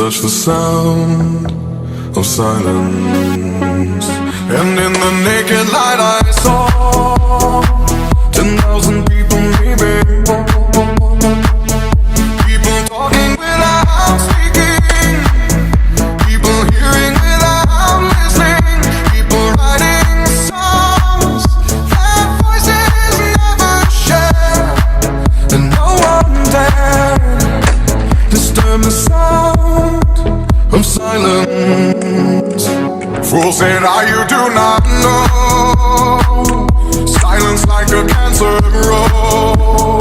touch the sound of silence. And in the naked light I saw 10,000 people maybe. People talking without speaking, people hearing without listening, people writing songs that voices never share. And no one dared disturb the sound of silence. Fools said, you do not know. Silence like a cancer grows.